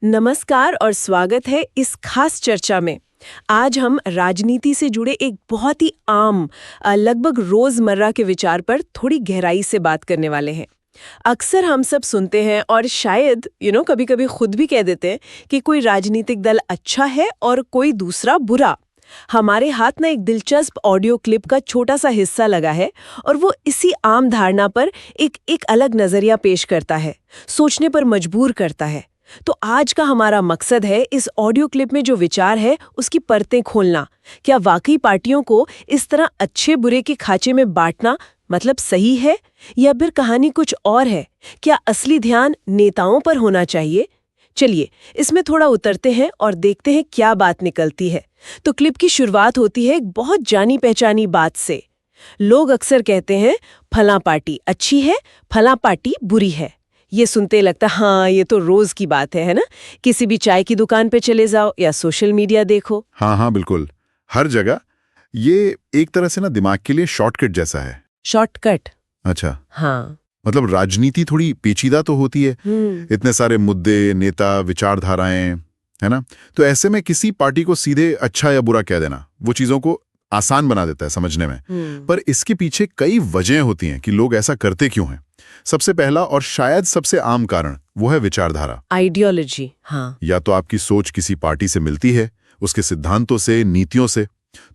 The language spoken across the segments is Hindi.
नमस्कार और स्वागत है इस खास चर्चा में। आज हम राजनीति से जुड़े एक बहुत ही आम लगभग रोजमर्रा के विचार पर थोड़ी गहराई से बात करने वाले हैं। अक्सर हम सब सुनते हैं और शायद कभी-कभी खुद भी कह देते हैं कि कोई राजनीतिक दल अच्छा है और कोई दूसरा बुरा। हमारे हाथ ना एक दिलचस्प ऑडियो क्लिप का छोटा सा हिस्सा लगा है और वो इसी आम धारणा पर एक अलग नजरिया पेश करता है, सोचने पर मजबूर करता है। तो आज का हमारा मकसद है इस ऑडियो क्लिप में जो विचार है उसकी परतें खोलना। क्या वाकई पार्टियों को इस तरह अच्छे बुरे के खांचे में बांटना मतलब सही है, या फिर कहानी कुछ और है? क्या असली ध्यान नेताओं पर होना चाहिए? चलिए इसमें थोड़ा उतरते हैं और देखते हैं क्या बात निकलती है। तो क्लिप की शुरुआत होती है एक बहुत जानी पहचानी बात से। लोग अक्सर कहते हैं फलां पार्टी अच्छी है, फलां पार्टी बुरी है। ये सुनते लगता हाँ ये तो रोज की बात है ना? किसी भी चाय की दुकान पे चले जाओ या सोशल मीडिया देखो। हाँ बिल्कुल, हर जगह। ये एक तरह से ना दिमाग के लिए शॉर्टकट जैसा है। शॉर्टकट? अच्छा। हाँ। मतलब राजनीति थोड़ी पेचीदा तो होती है, इतने सारे मुद्दे, नेता, विचारधाराएं, है ना? तो ऐसे में किसी पार्टी को सीधे अच्छा या बुरा कह देना वो चीजों को आसान बना देता है समझने में। पर इसके पीछे कई वजहें होती हैं कि लोग ऐसा करते क्यों हैं। सबसे पहला और शायद सबसे आम कारण वो है विचारधारा, आइडियोलॉजी। हाँ। या तो आपकी सोच किसी पार्टी से मिलती है, उसके सिद्धांतों से, नीतियों से,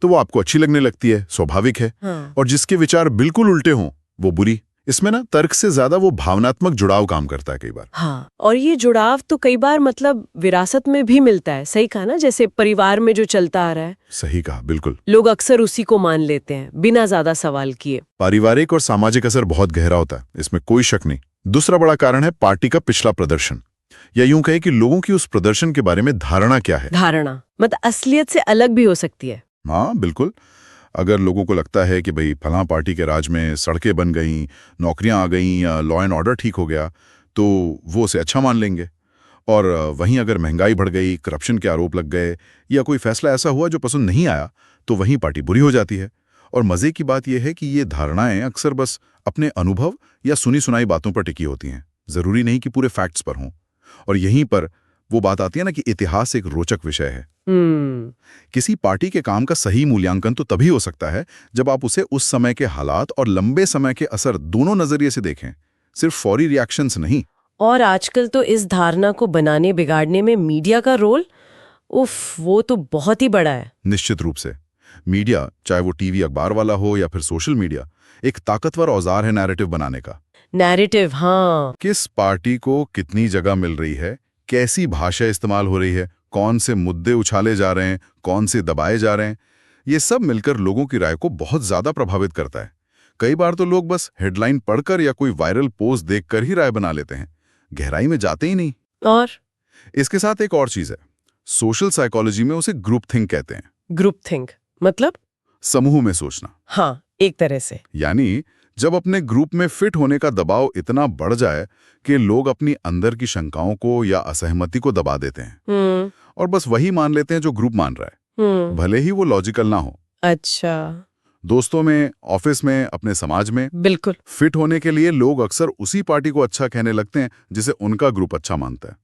तो वो आपको अच्छी लगने लगती है, स्वाभाविक है। हाँ। और जिसके विचार बिल्कुल उल्टे हों वो बुरी। इसमें ना तर्क से ज्यादा वो भावनात्मक जुड़ाव काम करता है कई बार। हाँ, और ये जुड़ाव तो कई बार मतलब विरासत में भी मिलता है। सही कहा ना, जैसे परिवार में जो चलता आ रहा है। सही कहा, बिल्कुल। लोग अक्सर उसी को मान लेते हैं बिना ज्यादा सवाल किए। पारिवारिक और सामाजिक असर बहुत गहरा होता है, इसमें कोई शक नहीं। दूसरा बड़ा कारण है पार्टी का पिछला प्रदर्शन, या यूं कहे कि लोगों की उस प्रदर्शन के बारे में धारणा क्या है। धारणा मतलब असलियत से अलग भी हो सकती है। हाँ बिल्कुल। अगर लोगों को लगता है कि भाई फलां पार्टी के राज में सड़कें बन गईं, नौकरियां आ गईं या लॉ एंड ऑर्डर ठीक हो गया, तो वो उसे अच्छा मान लेंगे। और वहीं अगर महंगाई बढ़ गई, करप्शन के आरोप लग गए या कोई फैसला ऐसा हुआ जो पसंद नहीं आया, तो वहीं पार्टी बुरी हो जाती है। और मजे की बात यह है कि ये धारणाएं अक्सर बस अपने अनुभव या सुनी सुनाई बातों पर टिकी होती हैं, जरूरी नहीं कि पूरे फैक्ट्स पर हों। और यहीं पर वो बात आती है ना कि इतिहास एक रोचक विषय है। किसी पार्टी के काम का सही मूल्यांकन तो तभी हो सकता है जब आप उसे उस समय के हालात और लंबे समय के असर दोनों नजरिए से देखें, सिर्फ फौरी रिएक्शंस नहीं। और आजकल तो इस धारणा को बनाने बिगाड़ने में मीडिया का रोल, उफ, वो तो बहुत ही बड़ा है। निश्चित रूप से मीडिया, चाहे वो टीवी अखबार वाला हो या फिर सोशल मीडिया, एक ताकतवर औजार है नैरेटिव बनाने का। नैरेटिव, हाँ। किस पार्टी को कितनी जगह मिल रही है, कैसी भाषा इस्तेमाल हो रही है, कौन से मुद्दे उछाले जा रहे हैं, कौन से दबाए जा रहे हैं, ये सब मिलकर लोगों की राय को बहुत ज्यादा प्रभावित करता है। कई बार तो लोग बस हेडलाइन पढ़कर या कोई वायरल पोस्ट देखकर ही राय बना लेते हैं, गहराई में जाते ही नहीं। और इसके साथ एक और चीज है, सोशल साइकोलॉजी में उसे ग्रुप थिंक कहते हैं। ग्रुप थिंक मतलब? समूह में सोचना। हाँ, एक तरह से। यानी जब अपने ग्रुप में फिट होने का दबाव इतना बढ़ जाए कि लोग अपनी अंदर की शंकाओं को या असहमति को दबा देते हैं और बस वही मान लेते हैं जो ग्रुप मान रहा है, भले ही वो लॉजिकल ना हो। अच्छा। दोस्तों में, ऑफिस में, अपने समाज में बिल्कुल। फिट होने के लिए लोग अक्सर उसी पार्टी को अच्छा कहने लगते हैं जिसे उनका ग्रुप अच्छा मानता है।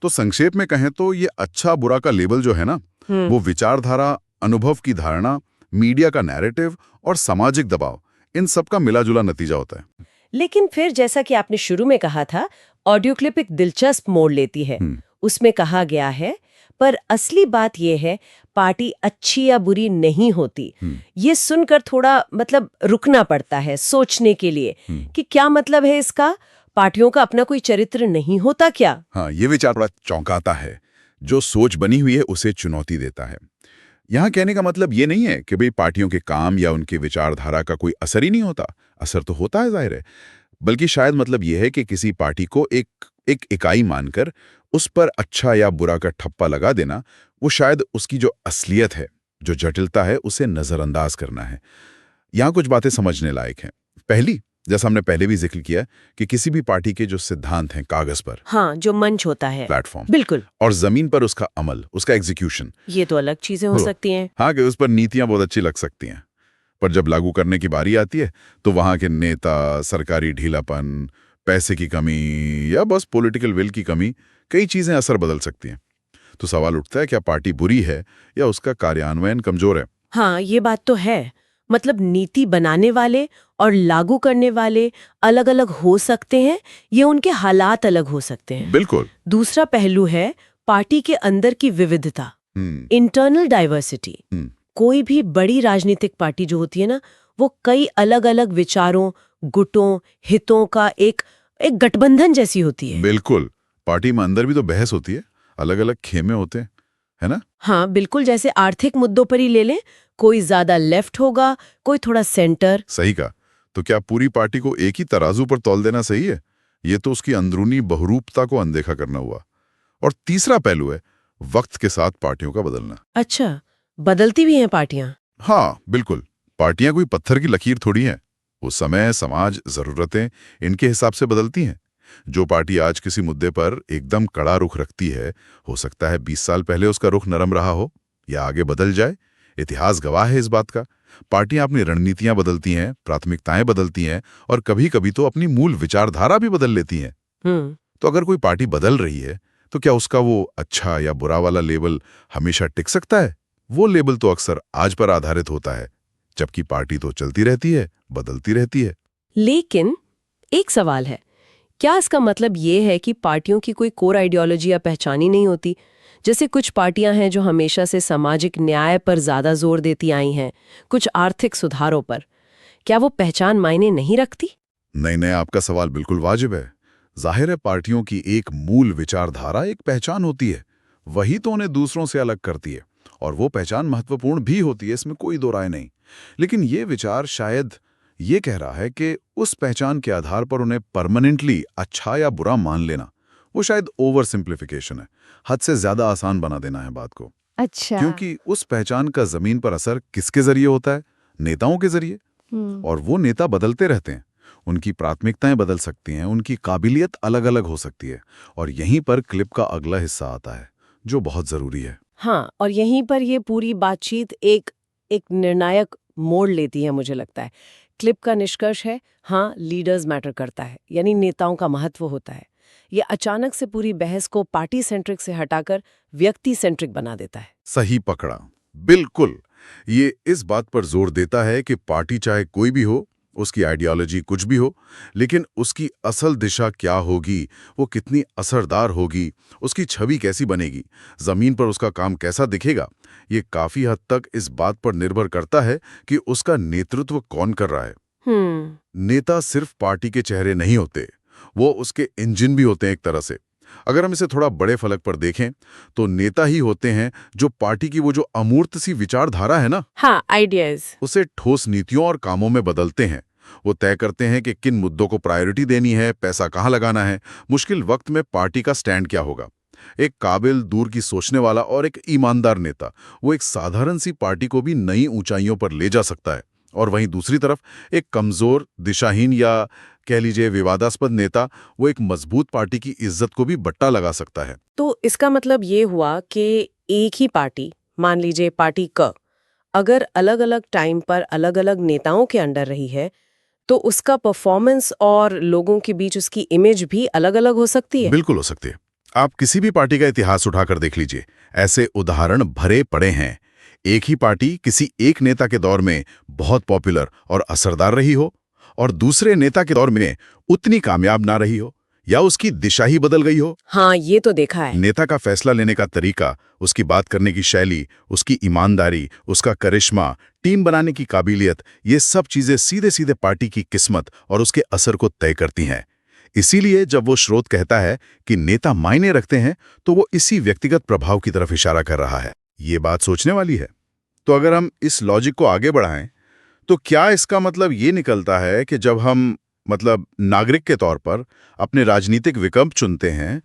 तो संक्षेप में कहें तो ये अच्छा बुरा का लेबल जो है ना, वो विचारधारा, अनुभव की धारणा, मीडिया का नैरेटिव और सामाजिक दबाव, इन सब का मिलाजुला नतीजा होता है। लेकिन फिर जैसा कि आपने शुरू में कहा था, ऑडियो क्लिप एक दिलचस्प मोड़ लेती है। उसमें कहा गया है, पर असली बात यह है पार्टी अच्छी या बुरी नहीं होती। ये सुनकर थोड़ा मतलब रुकना पड़ता है सोचने के लिए कि क्या मतलब है इसका? पार्टियों का अपना कोई चरित्र नहीं होता क्या? हाँ, ये विचार बड़ा चौंकाता है। जो सोच बनी हुई है उसे चुनौती देता है। यहाँ कहने का मतलब ये नहीं है कि भाई पार्टियों के काम या उनकी विचारधारा का कोई असर ही नहीं होता। असर तो होता है, जाहिर है। बल्कि शायद मतलब ये है कि किसी पार्टी को एक इकाई मानकर उस पर अच्छा या बुरा का ठप्पा लगा देना, वो शायद उसकी जो असलियत है, जो जटिलता है, उसे नजरअंदाज करना है। यहाँ कुछ बातें समझने लायक हैं। पहली, जैसा हमने पहले भी जिक्र किया कि किसी भी पार्टी के जो सिद्धांत हैं कागज पर, हाँ, जो मंच होता है, प्लेटफॉर्म, बिल्कुल, और जमीन पर उसका अमल, उसका एग्जीक्यूशन, ये तो अलग चीजें हो सकती हैं। हाँ, कि उस पर नीतियां बहुत अच्छी लग सकती हैं, पर जब लागू करने की बारी आती है तो वहां के नेता, सरकारी ढीलापन, पैसे की कमी या बस पॉलिटिकल विल की कमी कई चीजें असर बदल सकती हैं। तो सवाल उठता है, क्या पार्टी बुरी है या उसका कार्यान्वयन कमजोर है? हाँ, ये बात तो है। मतलब नीति बनाने वाले और लागू करने वाले अलग-अलग हो सकते हैं, ये उनके हालात अलग हो सकते हैं। बिल्कुल। दूसरा पहलू है पार्टी के अंदर की विविधता, इंटरनल डाइवर्सिटी। कोई भी बड़ी राजनीतिक पार्टी जो होती है ना, वो कई अलग-अलग विचारों, गुटों, हितों का एक गठबंधन जैसी होती है। बिल्कुल। पार्टी में अंदर भी तो बहस होती है, अलग अलग खेमे होते हैं, है ना? हाँ, बिल्कुल। जैसे आर्थिक मुद्दों पर ही ले लें, कोई ज्यादा लेफ्ट होगा, कोई थोड़ा सेंटर। सही कहा। तो क्या पूरी पार्टी को एक ही तराजू पर तौल देना सही है? ये तो उसकी अंदरूनी बहुरूपता को अनदेखा करना हुआ। और तीसरा पहलू है वक्त के साथ पार्टियों का बदलना। अच्छा, बदलती भी हैं पार्टियां? हाँ, बिल्कुल। पार्टियां कोई पत्थर की लकीर थोड़ी हैं। वो समय, समाज, जरूरतें इनके हिसाब से बदलती हैं। जो पार्टी आज किसी मुद्दे पर एकदम कड़ा रुख रखती है, हो सकता है 20 साल पहले उसका रुख नरम रहा हो या आगे बदल जाए। इतिहास गवाह है इस बात का। पार्टियां अपनी रणनीतियां बदलती हैं, प्राथमिकताएं बदलती हैं और कभी-कभी तो अपनी मूल विचारधारा भी बदल लेती हैं। तो अगर कोई पार्टी बदल रही है, तो क्या उसका वो अच्छा या बुरा वाला लेबल हमेशा टिक सकता है? वो लेबल तो अक्सर आज पर आधारित होता है, जबकि पार्टी तो चलती रहती है, बदलती रहती है। लेकिन एक सवाल है, क्या इसका मतलब ये है कि पार्टियों की कोई कोर आइडियोलॉजी या पहचान ही नहीं होती? जैसे कुछ पार्टियां हैं जो हमेशा से सामाजिक न्याय पर ज्यादा जोर देती आई हैं, कुछ आर्थिक सुधारों पर। क्या वो पहचान मायने नहीं रखती? नहीं, आपका सवाल बिल्कुल वाजिब है। जाहिर है, पार्टियों की एक मूल विचारधारा, एक पहचान होती है। वही तो उन्हें दूसरों से अलग करती है और वो पहचान महत्वपूर्ण भी होती है, इसमें कोई दो राय नहीं। लेकिन ये विचार शायद ये कह रहा है कि उस पहचान के आधार पर उन्हें परमानेंटली अच्छा या बुरा मान लेना, वो शायद ओवर सिंप्लीफिकेशन है। हद से ज्यादा आसान बना देना है बात को। अच्छा। क्योंकि उस पहचान का जमीन पर असर किसके जरिए होता है? नेताओं के जरिए। और वो नेता बदलते रहते हैं। उनकी प्राथमिकताएं बदल सकती हैं, उनकी काबिलियत अलग अलग हो सकती है। और यहीं पर क्लिप का अगला हिस्सा आता है, जो बहुत जरूरी है। हाँ, और यहीं पर ये पूरी बातचीत एक निर्णायक मोड़ लेती है, मुझे लगता है। क्लिप का निष्कर्ष है, हाँ, लीडर्स मैटर करता है, यानी नेताओं का महत्व होता है। ये अचानक से पूरी बहस को पार्टी सेंट्रिक से हटाकर व्यक्ति सेंट्रिक बना देता है। सही पकड़ा, बिल्कुल। ये इस बात पर जोर देता है कि पार्टी चाहे कोई भी हो, उसकी आइडियोलॉजी कुछ भी हो, लेकिन उसकी असल दिशा क्या होगी, वो कितनी असरदार होगी, उसकी छवि कैसी बनेगी, जमीन पर उसका काम कैसा दिखेगा, ये काफी हद तक इस बात पर निर्भर करता है कि उसका नेतृत्व कौन कर रहा है। नेता सिर्फ पार्टी के चेहरे नहीं होते, वो उसके इंजन भी होते हैं एक तरह से। अगर हम इसे थोड़ा बड़े फलक पर देखें, तो नेता ही होते हैं जो पार्टी की वो जो अमूर्त सी विचारधारा है ना, हाँ, आइडियाज, उसे ठोस नीतियों और कामों में बदलते हैं। वो तय करते हैं कि किन मुद्दों को प्रायोरिटी देनी है, पैसा कहाँ लगाना है, मुश्किल वक्त में पार्टी का स्टैंड क्या होगा। एक काबिल, दूर की सोचने वाला और एक ईमानदार नेता, वो एक साधारण सी पार्टी को भी नई ऊंचाइयों पर ले जा सकता है। और वहीं दूसरी तरफ एक कमजोर, दिशाहीन या कह लीजिए विवादास्पद नेता, वो एक मजबूत पार्टी की इज्जत को भी बट्टा लगा सकता है। तो इसका मतलब ये हुआ कि एक ही पार्टी, मान लीजिए पार्टी क, अगर अलग अलग टाइम पर अलग अलग नेताओं के अंडर रही है, तो उसका परफॉर्मेंस और लोगों के बीच उसकी इमेज भी अलग अलग हो सकती है। बिल्कुल हो सकती है। आप किसी भी पार्टी का इतिहास उठाकर देख लीजिए, ऐसे उदाहरण भरे पड़े हैं। एक ही पार्टी किसी एक नेता के दौर में बहुत पॉपुलर और असरदार रही हो, और दूसरे नेता के दौर में उतनी कामयाब ना रही हो, या उसकी दिशा ही बदल गई हो। हाँ, ये तो देखा है। नेता का फैसला लेने का तरीका, उसकी बात करने की शैली, उसकी ईमानदारी, उसका करिश्मा, टीम बनाने की काबिलियत, ये सब चीजें सीधे सीधे पार्टी की किस्मत और उसके असर को तय करती हैं। इसीलिए जब वो स्रोत कहता है कि नेता मायने रखते हैं, तो वो इसी व्यक्तिगत प्रभाव की तरफ इशारा कर रहा है। ये बात सोचने वाली है। तो अगर हम इस लॉजिक को आगे बढ़ाएं, तो क्या इसका मतलब ये निकलता है कि जब हम नागरिक के तौर पर अपने राजनीतिक विकल्प चुनते हैं,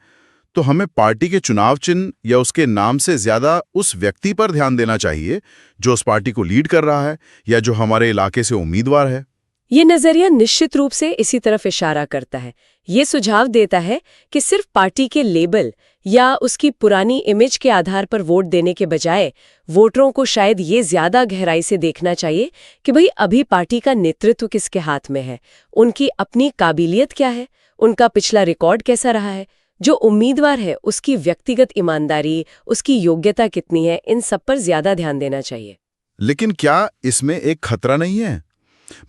तो हमें पार्टी के चुनाव चिन्ह या उसके नाम से ज्यादा उस व्यक्ति पर ध्यान देना चाहिए जो उस पार्टी को लीड कर रहा है या जो हमारे इलाके से उम्मीदवार है? ये नजरिया निश्चित रूप से इसी तरफ इशारा करता है। ये सुझाव देता है कि सिर्फ पार्टी के लेबल या उसकी पुरानी इमेज के आधार पर वोट देने के बजाय वोटरों को शायद ये ज्यादा गहराई से देखना चाहिए कि भाई अभी पार्टी का नेतृत्व किसके हाथ में है, उनकी अपनी काबिलियत क्या है, उनका पिछला रिकॉर्ड कैसा रहा है, जो उम्मीदवार है उसकी व्यक्तिगत ईमानदारी, उसकी योग्यता कितनी है, इन सब पर ज्यादा ध्यान देना चाहिए। लेकिन क्या इसमें एक खतरा नहीं है?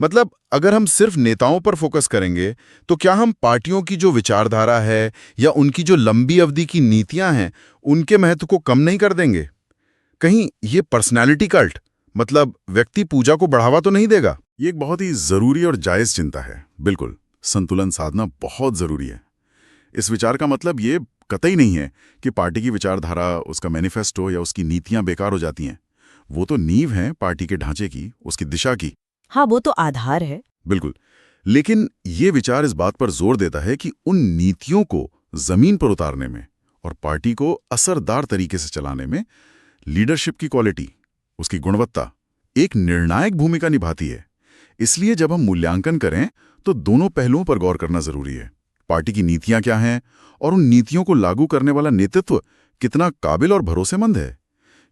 मतलब अगर हम सिर्फ नेताओं पर फोकस करेंगे तो क्या हम पार्टियों की जो विचारधारा है या उनकी जो लंबी अवधि की नीतियां हैं उनके महत्व को कम नहीं कर देंगे? कहीं ये पर्सनैलिटी कल्ट, मतलब व्यक्ति पूजा को बढ़ावा तो नहीं देगा? ये एक बहुत ही जरूरी और जायज चिंता है। बिल्कुल, संतुलन साधना बहुत जरूरी है। इस विचार का मतलब ये कतई नहीं है कि पार्टी की विचारधारा, उसका मैनिफेस्टो या उसकी नीतियां बेकार हो जाती हैं। वो तो नींव है पार्टी के ढांचे की, उसकी दिशा की। हाँ, वो तो आधार है। बिल्कुल, लेकिन ये विचार इस बात पर जोर देता है कि उन नीतियों को जमीन पर उतारने में और पार्टी को असरदार तरीके से चलाने में लीडरशिप की क्वालिटी, उसकी गुणवत्ता एक निर्णायक भूमिका निभाती है। इसलिए जब हम मूल्यांकन करें तो दोनों पहलुओं पर गौर करना जरूरी है। पार्टी की नीतियां क्या हैं और उन नीतियों को लागू करने वाला नेतृत्व कितना काबिल और भरोसेमंद है।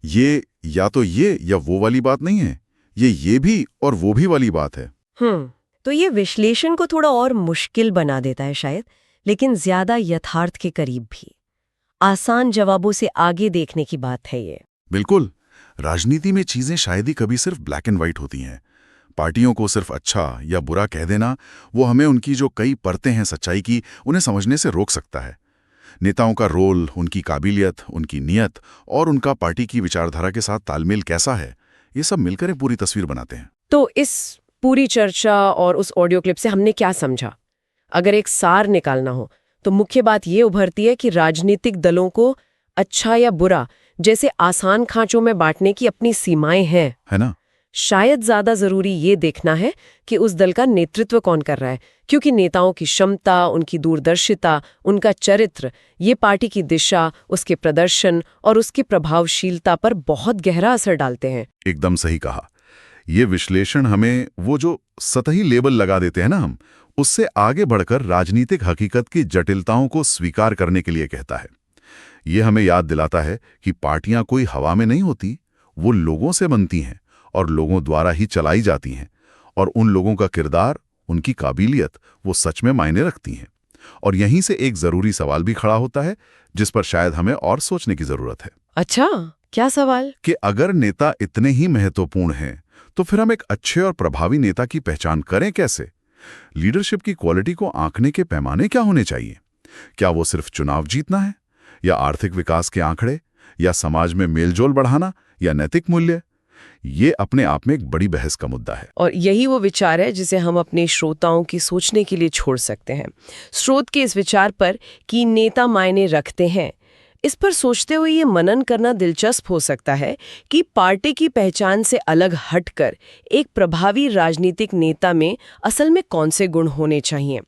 ये या तो ये या वो वाली बात नहीं है, ये भी और वो भी वाली बात है। तो ये विश्लेषण को थोड़ा और मुश्किल बना देता है शायद, लेकिन ज्यादा यथार्थ के करीब भी। आसान जवाबों से आगे देखने की बात है ये। बिल्कुल, राजनीति में चीजें शायद ही कभी सिर्फ ब्लैक एंड व्हाइट होती हैं। पार्टियों को सिर्फ अच्छा या बुरा कह देना, वो हमें उनकी जो कई परतें हैं सच्चाई की, उन्हें समझने से रोक सकता है। नेताओं का रोल, उनकी काबिलियत, उनकी नीयत और उनका पार्टी की विचारधारा के साथ तालमेल कैसा है, ये सब मिलकर एक पूरी तस्वीर बनाते हैं। तो इस पूरी चर्चा और उस ऑडियो क्लिप से हमने क्या समझा? अगर एक सार निकालना हो तो मुख्य बात ये उभरती है कि राजनीतिक दलों को अच्छा या बुरा जैसे आसान खांचों में बांटने की अपनी सीमाएं हैं, है ना? शायद ज्यादा जरूरी ये देखना है कि उस दल का नेतृत्व कौन कर रहा है, क्योंकि नेताओं की क्षमता, उनकी दूरदर्शिता, उनका चरित्र, ये पार्टी की दिशा, उसके प्रदर्शन और उसकी प्रभावशीलता पर बहुत गहरा असर डालते हैं। एकदम सही कहा। ये विश्लेषण हमें वो जो सतही लेबल लगा देते हैं ना हम, उससे आगे बढ़कर राजनीतिक हकीकत की जटिलताओं को स्वीकार करने के लिए कहता है। ये हमें याद दिलाता है कि पार्टियां कोई हवा में नहीं होती, वो लोगों से बनती हैं और लोगों द्वारा ही चलाई जाती हैं, और उन लोगों का किरदार, उनकी काबिलियत, वो सच में मायने रखती हैं। और यहीं से एक जरूरी सवाल भी खड़ा होता है जिस पर शायद हमें और सोचने की जरूरत है। अच्छा, क्या सवाल? कि अगर नेता इतने ही महत्वपूर्ण हैं तो फिर हम एक अच्छे और प्रभावी नेता की पहचान करें कैसे? लीडरशिप की क्वालिटी को आंकने के पैमाने क्या होने चाहिए? क्या वो सिर्फ चुनाव जीतना है, या आर्थिक विकास के आंकड़े, या समाज में मेलजोल बढ़ाना, या नैतिक मूल्य? ये अपने आप में एक बड़ी बहस का मुद्दा है। और यही वो विचार है जिसे हम अपने श्रोताओं की सोचने के लिए छोड़ सकते हैं। स्रोत के इस विचार पर कि नेता मायने रखते हैं, इस पर सोचते हुए ये मनन करना दिलचस्प हो सकता है कि पार्टी की पहचान से अलग हटकर एक प्रभावी राजनीतिक नेता में असल में कौन से गुण होने चाहिए।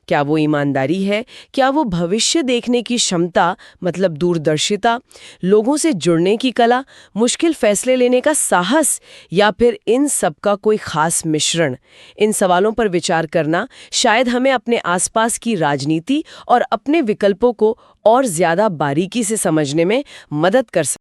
क्या वो ईमानदारी है? क्या वो भविष्य देखने की क्षमता, मतलब दूरदर्शिता, लोगों से जुड़ने की कला, मुश्किल फैसले लेने का साहस, या फिर इन सब का कोई खास मिश्रण? इन सवालों पर विचार करना शायद हमें अपने आसपास की राजनीति और अपने विकल्पों को और ज्यादा बारीकी से समझने में मदद कर सकता है।